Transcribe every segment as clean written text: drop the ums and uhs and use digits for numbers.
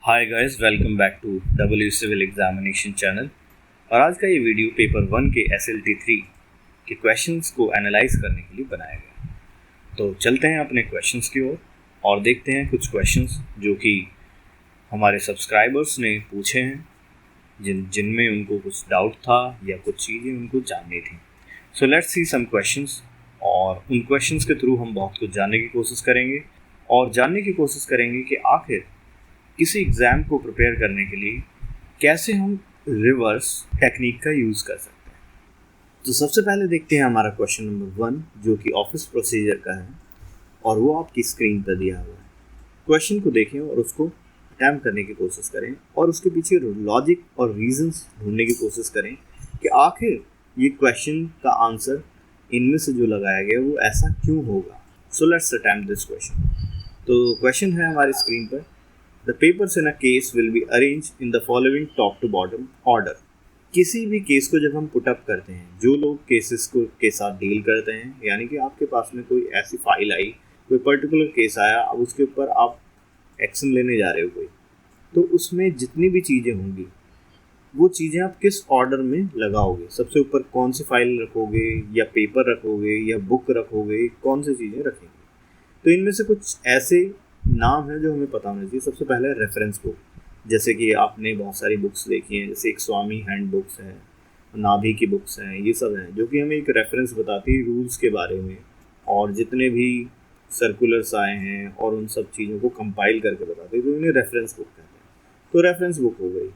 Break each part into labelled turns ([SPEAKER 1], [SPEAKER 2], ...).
[SPEAKER 1] Hi guys, welcome back to W civil examination channel. और आज का ये वीडियो पेपर 1 के SLT 3 के क्वेश्चंस को एनालाइज करने के लिए बनाया गया। तो चलते हैं अपने क्वेश्चंस की ओर और देखते हैं कुछ क्वेश्चंस जो कि हमारे सब्सक्राइबर्स ने पूछे हैं, जिनमें उनको कुछ डाउट था या कुछ चीज़ें उनको जाननी थी। So let's see some questions, और उन क्वेश्चंस के थ्रू हम बहुत कुछ जानने की कोशिश करेंगे और जानने की कोशिश करेंगे कि आखिर किसी एग्ज़ाम को प्रिपेयर करने के लिए कैसे हम रिवर्स टेक्निक का यूज़ कर सकते हैं। तो सबसे पहले देखते हैं हमारा क्वेश्चन नंबर 1, जो कि ऑफिस प्रोसीजर का है और वो आपकी स्क्रीन पर दिया हुआ है। क्वेश्चन को देखें और उसको अटैम्प्ट करने की कोशिश करें और उसके पीछे लॉजिक और रीजंस ढूंढने की कोशिश करें कि आखिर ये क्वेश्चन का आंसर इनमें से जो लगाया गया वो ऐसा क्यों होगा। सो लेट्स अटैम्प्ट दिस क्वेश्चन। तो क्वेश्चन है हमारी स्क्रीन पर, The papers in a case will be arranged in the following top to bottom order. किसी भी केस को जब हम पुट अप करते हैं, जो लोग केसेस को के साथ डील करते हैं, यानी कि आपके पास में कोई ऐसी फाइल आई, कोई पर्टिकुलर केस आया, अब उसके ऊपर आप एक्शन लेने जा रहे हो कोई, तो उसमें जितनी भी चीज़ें होंगी वो चीज़ें आप किस ऑर्डर में लगाओगे। सबसे ऊपर कौन सी फाइल रखोगे, या पेपर रखोगे, या बुक रखोगे, कौन सी चीज़ें रखेंगे। तो इनमें से कुछ ऐसे नाम है जो हमें पता होना चाहिए। सबसे पहले रेफरेंस बुक, जैसे कि आपने बहुत सारी बुक्स देखी हैं, जैसे एक स्वामी हैंड बुक्स हैं, नाभि की बुक्स हैं, ये सब हैं जो कि हमें एक रेफरेंस बताती है रूल्स के बारे में, और जितने भी सर्कुलर्स आए हैं और उन सब चीज़ों को कंपाइल करके बताते हैं, तो इन्हें रेफरेंस बुक कहते हैं। तो रेफरेंस बुक हो गई।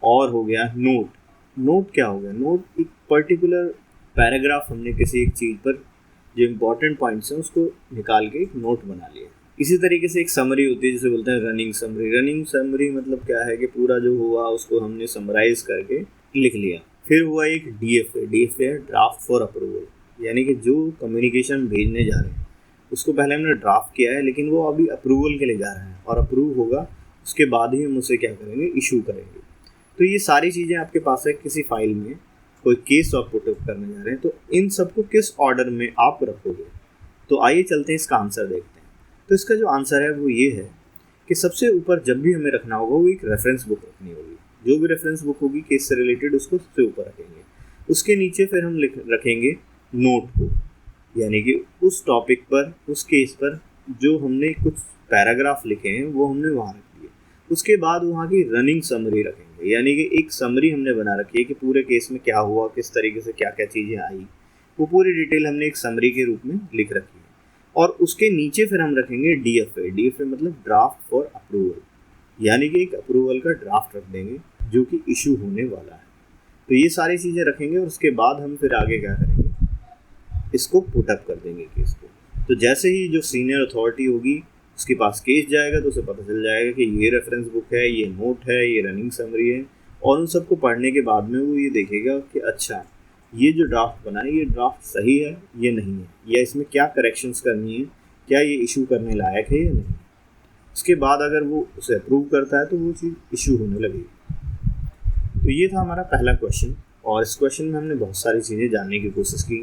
[SPEAKER 1] और हो गया नोट। नोट क्या हो गया? नोट एक पर्टिकुलर पैराग्राफ हमने किसी एक चीज़ पर जो इम्पोर्टेंट पॉइंट्स हैं उसको निकाल के एक नोट बना लिया। इसी तरीके से एक समरी होती है जिसे बोलते हैं रनिंग समरी। रनिंग समरी मतलब क्या है कि पूरा जो हुआ उसको हमने समराइज करके लिख लिया। फिर हुआ एक DFA। DFA है ड्राफ्ट फॉर अप्रूवल, यानी कि जो कम्युनिकेशन भेजने जा रहे हैं उसको पहले हमने ड्राफ्ट किया है, लेकिन वो अभी अप्रूवल के लिए जा रहे हैं और अप्रूव होगा उसके बाद ही हम उसे क्या करेंगे, इशू करेंगे। तो ये सारी चीज़ें आपके पास है। किसी फाइल में कोई केस आप पुट अप करने जा रहे हैं, तो इन सबको किस ऑर्डर में आप रखोगे। तो आइए चलते हैं इसका आंसर देखते हैं। तो इसका जो आंसर है वो ये है कि सबसे ऊपर जब भी हमें रखना होगा वो एक रेफरेंस बुक रखनी होगी। जो भी रेफरेंस बुक होगी केस से रिलेटेड उसको सबसे ऊपर रखेंगे। उसके नीचे फिर हम रखेंगे नोट को, यानी कि उस टॉपिक पर, उस केस पर जो हमने कुछ पैराग्राफ लिखे हैं वो हमने वहाँ रख दिए। उसके बाद वहाँ की रनिंग समरी रखेंगे, यानी कि एक समरी हमने बना रखी है कि पूरे केस में क्या हुआ, किस तरीके से क्या क्या चीज़ें आई, वो पूरी डिटेल हमने एक समरी के रूप में लिख रखी है। और उसके नीचे फिर हम रखेंगे DFA। DFA मतलब ड्राफ्ट फॉर अप्रूवल, यानी कि एक अप्रूवल का ड्राफ्ट रख देंगे जो कि इशू होने वाला है। तो ये सारी चीज़ें रखेंगे और उसके बाद हम फिर आगे क्या करेंगे, इसको पुट अप कर देंगे केस को। तो जैसे ही जो सीनियर अथॉरिटी होगी उसके पास केस जाएगा तो उसे पता चल जाएगा कि ये रेफरेंस बुक है, ये नोट है, ये रनिंग समरी है, और उन सबको पढ़ने के बाद में वो ये देखेगा कि अच्छा ये जो ड्राफ्ट बना है ये ड्राफ्ट सही है या नहीं है, या इसमें क्या करेक्शंस करनी है, क्या ये इशू करने लायक है या नहीं। उसके बाद अगर वो उसे अप्रूव करता है तो वो चीज़ इशू होने लगेगी। तो ये था हमारा पहला क्वेश्चन, और इस क्वेश्चन में हमने बहुत सारी चीज़ें जानने की कोशिश की।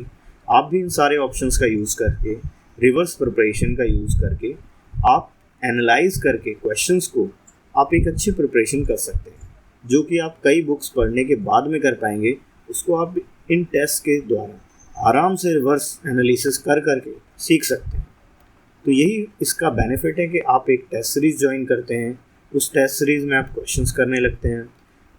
[SPEAKER 1] आप भी इन सारे ऑप्शंस का यूज़ करके, रिवर्स प्रिपरेशन का यूज़ करके, आप एनालाइज करके क्वेश्चंस को आप एक अच्छी प्रिपरेशन कर सकते हैं, जो कि आप कई बुक्स पढ़ने के बाद में कर पाएंगे। उसको आप इन टेस्ट के द्वारा आराम से रिवर्स एनालिसिस कर करके सीख सकते हैं। तो यही इसका बेनिफिट है कि आप एक टेस्ट सीरीज़ ज्वाइन करते हैं, उस टेस्ट सीरीज़ में आप क्वेश्चंस करने लगते हैं,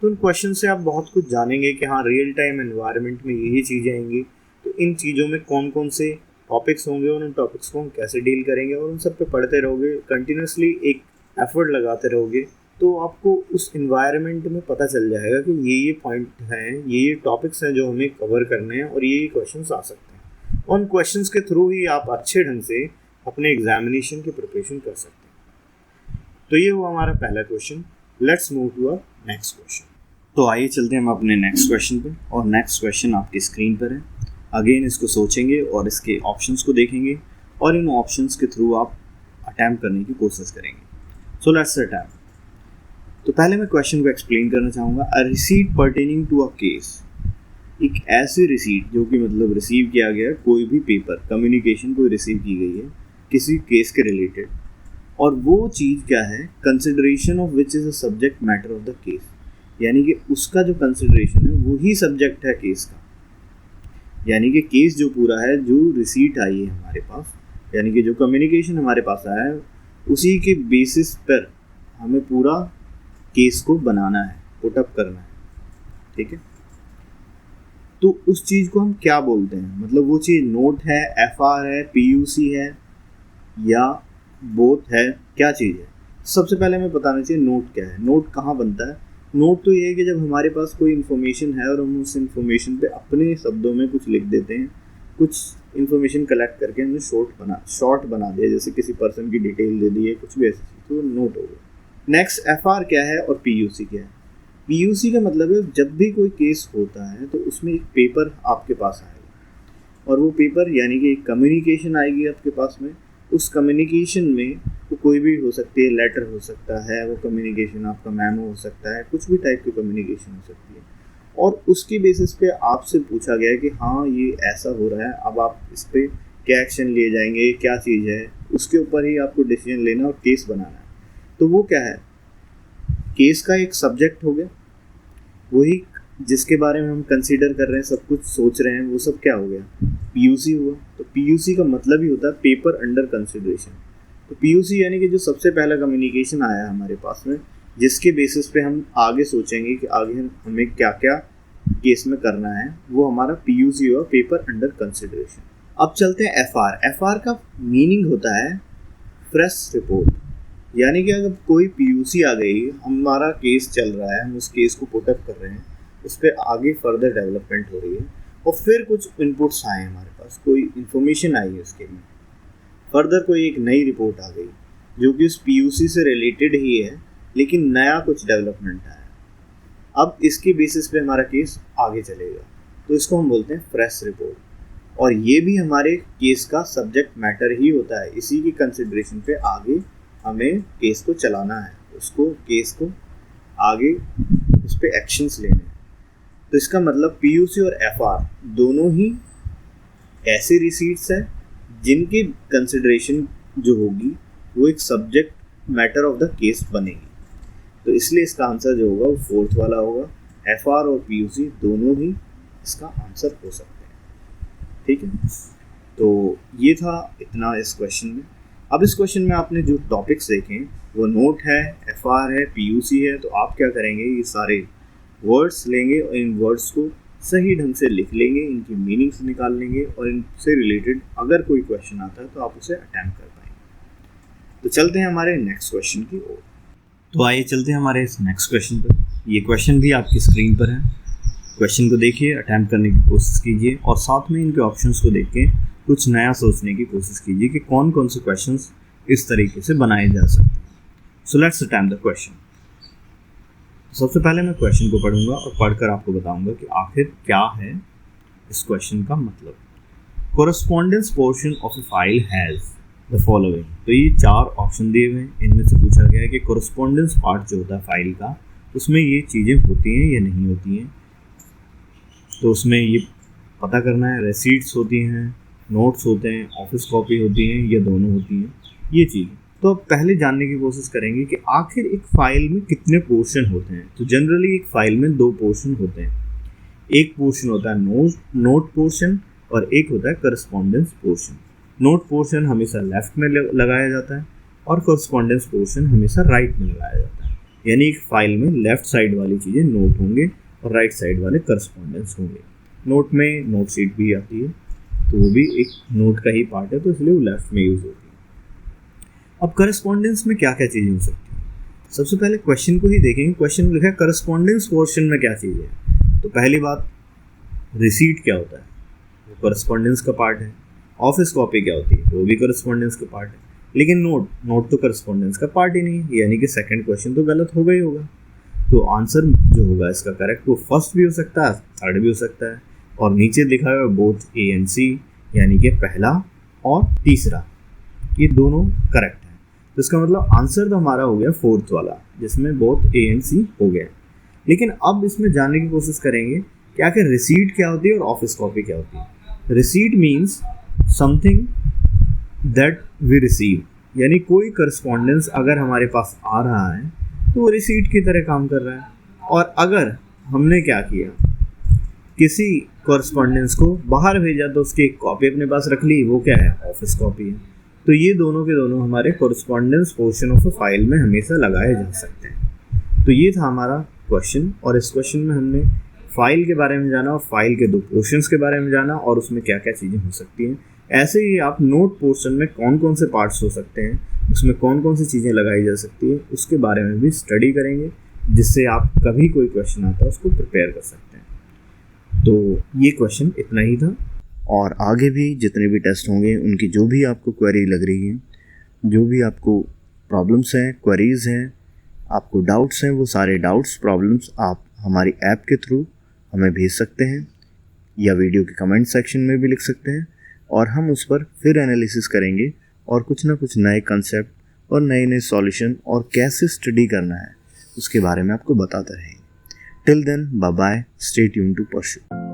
[SPEAKER 1] तो उन क्वेश्चन से आप बहुत कुछ जानेंगे कि हाँ रियल टाइम एनवायरनमेंट में यही चीज़ें आएंगी, तो इन चीज़ों में कौन कौन से टॉपिक्स होंगे और उन टॉपिक्स को हम कैसे डील करेंगे, और उन सब पे पढ़ते रहोगे, कंटिन्यूसली एक एफर्ट लगाते रहोगे, तो आपको उस इन्वायरमेंट में पता चल जाएगा कि ये पॉइंट हैं, ये टॉपिक्स हैं जो हमें कवर करने हैं, और ये क्वेश्चंस आ सकते हैं। उन क्वेश्चंस के थ्रू ही आप अच्छे ढंग से अपने एग्जामिनेशन की प्रिपरेशन कर सकते हैं। तो ये हुआ हमारा पहला question. Let's move to a next question. तो आइए चलते हैं हम अपने नेक्स्ट क्वेश्चन पे, और नेक्स्ट क्वेश्चन आपकी स्क्रीन पर है। अगेन इसको सोचेंगे और इसके ऑप्शंस को देखेंगे, और इन ऑप्शंस के थ्रू आप अटैम्प्ट करने की कोशिश करेंगे। So let's attempt. तो पहले मैं क्वेश्चन को एक्सप्लेन करना चाहूँगा। A receipt pertaining to a case, एक ऐसी रिसीट जो कि मतलब रिसीव किया गया कोई भी पेपर, कम्युनिकेशन कोई रिसीव की गई है किसी केस के रिलेटेड, और वो चीज़ क्या है, consideration of which is a subject matter of the case, यानी कि उसका जो कंसिडरेशन है वही सब्जेक्ट है केस का। यानी कि केस जो पूरा है, जो रिसीट आई है हमारे पास, यानी कि जो कम्युनिकेशन हमारे पास आया है, उसी के बेसिस पर हमें पूरा केस को बनाना है, पुटअप करना है, ठीक है। तो उस चीज़ को हम क्या बोलते हैं, मतलब वो चीज़ नोट है, एफआर है, पीयूसी है, या बोथ है, क्या चीज़ है। सबसे पहले हमें बताना चाहिए नोट क्या है, नोट कहाँ बनता है। नोट तो ये है कि जब हमारे पास कोई इन्फॉर्मेशन है और हम उस इन्फॉर्मेशन पे अपने शब्दों में कुछ लिख देते हैं, कुछ इन्फॉर्मेशन कलेक्ट करके हमने शॉर्ट बना दिया, जैसे किसी पर्सन की डिटेल दे दी है, कुछ भी ऐसी चीज़, तो नोट हो गया। नेक्स्ट एफआर क्या है और पीयूसी क्या है। पीयूसी का मतलब है जब भी कोई केस होता है तो उसमें एक पेपर आपके पास आएगा, और वो पेपर यानी कि एक कम्युनिकेशन आएगी आपके पास में। उस कम्युनिकेशन में वो कोई भी हो सकती है, लेटर हो सकता है, वो कम्युनिकेशन आपका मेमो हो सकता है, कुछ भी टाइप की कम्युनिकेशन हो सकती है, और उसकी बेसिस पे आपसे पूछा गया है कि हाँ ये ऐसा हो रहा है, अब आप इस पर क्या एक्शन लिए जाएंगे, क्या चीज़ है, उसके ऊपर ही आपको डिसीजन लेना और केस बनाना है। तो वो क्या है, केस का एक सब्जेक्ट हो गया, वही जिसके बारे में हम कंसीडर कर रहे हैं, सब कुछ सोच रहे हैं, वो सब क्या हो गया, पीयूसी हुआ। तो पीयूसी का मतलब ही होता है पेपर अंडर कंसिडरेशन। तो पीयूसी यानी कि जो सबसे पहला कम्युनिकेशन आया हमारे पास में, जिसके बेसिस पे हम आगे सोचेंगे कि आगे हमें क्या क्या केस में करना है, वो हमारा पीयूसी हुआ, पेपर अंडर कंसिडरेशन। अब चलते हैं एफआर। एफआर का मीनिंग होता है फ्रेश रिपोर्ट, यानी कि अगर कोई पीयूसी आ गई, हमारा केस चल रहा है, हम उस केस को पुटअप कर रहे हैं, उस पर आगे फर्दर डेवलपमेंट हो रही है, और फिर कुछ इनपुट्स आए हमारे पास, कोई इन्फॉर्मेशन आई है उसके लिए, फर्दर कोई एक नई रिपोर्ट आ गई जो कि उस पीयूसी से रिलेटेड ही है, लेकिन नया कुछ डेवलपमेंट आया, अब इसके बेसिस पे हमारा केस आगे चलेगा, तो इसको हम बोलते हैं फ्रेश रिपोर्ट। और ये भी हमारे केस का सब्जेक्ट मैटर ही होता है, इसी की कंसिडरेशन पे आगे हमें केस को चलाना है, उसको केस को आगे उस पर एक्शंस लेने हैं। तो इसका मतलब पीयूसी और एफआर दोनों ही ऐसे रिसीट्स हैं जिनकी कंसिडरेशन जो होगी वो एक subject matter of the case बनेगी। तो इसलिए इसका आंसर जो होगा वो फोर्थ वाला होगा, एफआर और पीयूसी दोनों ही इसका आंसर हो सकते हैं, ठीक है। तो ये था इतना इस क्वेश्चन में। अब इस क्वेश्चन में आपने जो टॉपिक्स देखे वो नोट है, एफआर है, पीयूसी है, तो आप क्या करेंगे, ये सारे वर्ड्स लेंगे और इन वर्ड्स को सही ढंग से लिख लेंगे, इनकी मीनिंग्स निकाल लेंगे, और इनसे रिलेटेड अगर कोई क्वेश्चन आता है तो आप उसे अटेम्प्ट कर पाएंगे। तो चलते हैं हमारे नेक्स्ट क्वेश्चन की ओर। तो आइए चलते हैं हमारे इस नेक्स्ट क्वेश्चन पर। ये क्वेश्चन भी आपकी स्क्रीन पर है, क्वेश्चन को देखिए, अटेम्प्ट करने की कोशिश कीजिए, और साथ में इनके ऑप्शंस को देख के कुछ नया सोचने की कोशिश कीजिए कि कौन कौन से क्वेश्चंस इस तरीके से बनाए जा सकते हैं। So let's attempt the question. सबसे पहले मैं क्वेश्चन को पढ़ूंगा और पढ़कर आपको बताऊंगा कि आखिर क्या है इस क्वेश्चन का मतलब। Correspondence portion of A file has the following. तो ये 4 ऑप्शन दिए हुए हैं, इनमें से पूछा गया है कि कोरस्पॉन्डेंस पार्ट जो होता है फाइल का, उसमें ये चीज़ें होती हैं या नहीं होती हैं। तो उसमें ये पता करना है, रेसीट्स होती हैं, नोट्स होते हैं, ऑफिस कॉपी होती हैं, या दोनों होती हैं, ये चीज़। तो अब पहले जानने की कोशिश करेंगे कि आखिर एक फ़ाइल में कितने पोर्शन होते हैं। तो जनरली एक फ़ाइल में 2 पोर्शन होते हैं, एक पोर्शन होता है नोट पोर्शन और एक होता है करस्पॉन्डेंस पोर्शन। नोट पोर्शन हमेशा लेफ्ट में लगाया जाता है और करस्पॉन्डेंस पोर्शन हमेशा राइट में लगाया जाता है। यानी एक फ़ाइल में लेफ्ट साइड वाली चीज़ें नोट होंगे और राइट साइड वाले करस्पॉन्डेंस होंगे। नोट में नोट शीट भी आती है, तो वो भी एक नोट का ही पार्ट है, तो इसलिए वो लेफ्ट में यूज़ होती है। अब करस्पॉन्डेंस में क्या क्या चीज़ें हो सकती हैं, सबसे पहले क्वेश्चन को ही देखेंगे। क्वेश्चन में लिखा है करस्पॉन्डेंस पोर्शन में क्या चीज़ है। तो पहली बात, रिसीट क्या होता है, वो करस्पॉन्डेंस का पार्ट है। ऑफिस कॉपी क्या होती है, वो भी करस्पॉन्डेंस का पार्ट है। लेकिन नोट तो करस्पॉन्डेंस का पार्ट ही नहीं है, यानी कि सेकंड क्वेश्चन तो गलत होगा ही होगा। तो आंसर जो होगा इसका करेक्ट, वो फर्स्ट भी हो सकता है, थर्ड भी हो सकता है। और नीचे लिखा है बोथ ए एंड सी, यानी कि पहला और तीसरा, ये दोनों करेक्ट है। तो इसका मतलब आंसर तो हमारा हो गया फोर्थ वाला, जिसमें बोथ ए एंड सी हो गया। लेकिन अब इसमें जानने की कोशिश करेंगे कि आखिर रिसीट क्या होती है और ऑफिस कॉपी क्या होती है। Receipt means something that we receive, यानी कोई करस्पॉन्डेंस अगर हमारे पास आ रहा है तो वो रिसीट की तरह काम कर रहा है, और अगर हमने क्या किया, किसी कॉरस्पॉन्डेंस को बाहर भेजा तो उसकी एक कॉपी अपने पास रख ली, वो क्या है, ऑफिस कॉपी है। तो ये दोनों के दोनों हमारे correspondence portion of a file में हमेशा लगाए जा सकते हैं। तो ये था हमारा क्वेश्चन, और इस क्वेश्चन में हमने फाइल के बारे में जाना और फाइल के दो पोर्शंस के बारे में जाना और उसमें क्या क्या चीज़ें हो सकती हैं। ऐसे ही आप नोट पोर्शन में कौन कौन से पार्ट्स हो सकते हैं, उसमें कौन कौन सी चीज़ें लगाई जा सकती है, उसके बारे में भी स्टडी करेंगे, जिससे आप कभी कोई क्वेश्चन आता है उसको प्रिपेयर कर सकते हैं। तो ये क्वेश्चन इतना ही था, और आगे भी जितने भी टेस्ट होंगे उनकी जो भी आपको क्वेरी लग रही है, जो भी आपको प्रॉब्लम्स हैं, क्वेरीज़ हैं, आपको डाउट्स हैं, वो सारे डाउट्स, प्रॉब्लम्स आप हमारी ऐप के थ्रू हमें भेज सकते हैं या वीडियो के कमेंट सेक्शन में भी लिख सकते हैं, और हम उस पर फिर एनालिसिस करेंगे और कुछ ना कुछ नए कंसेप्ट और नए नए सॉल्यूशन और कैसे स्टडी करना है उसके बारे में आपको बताते रहेंगे। Till then, bye bye, stay tuned to pursue.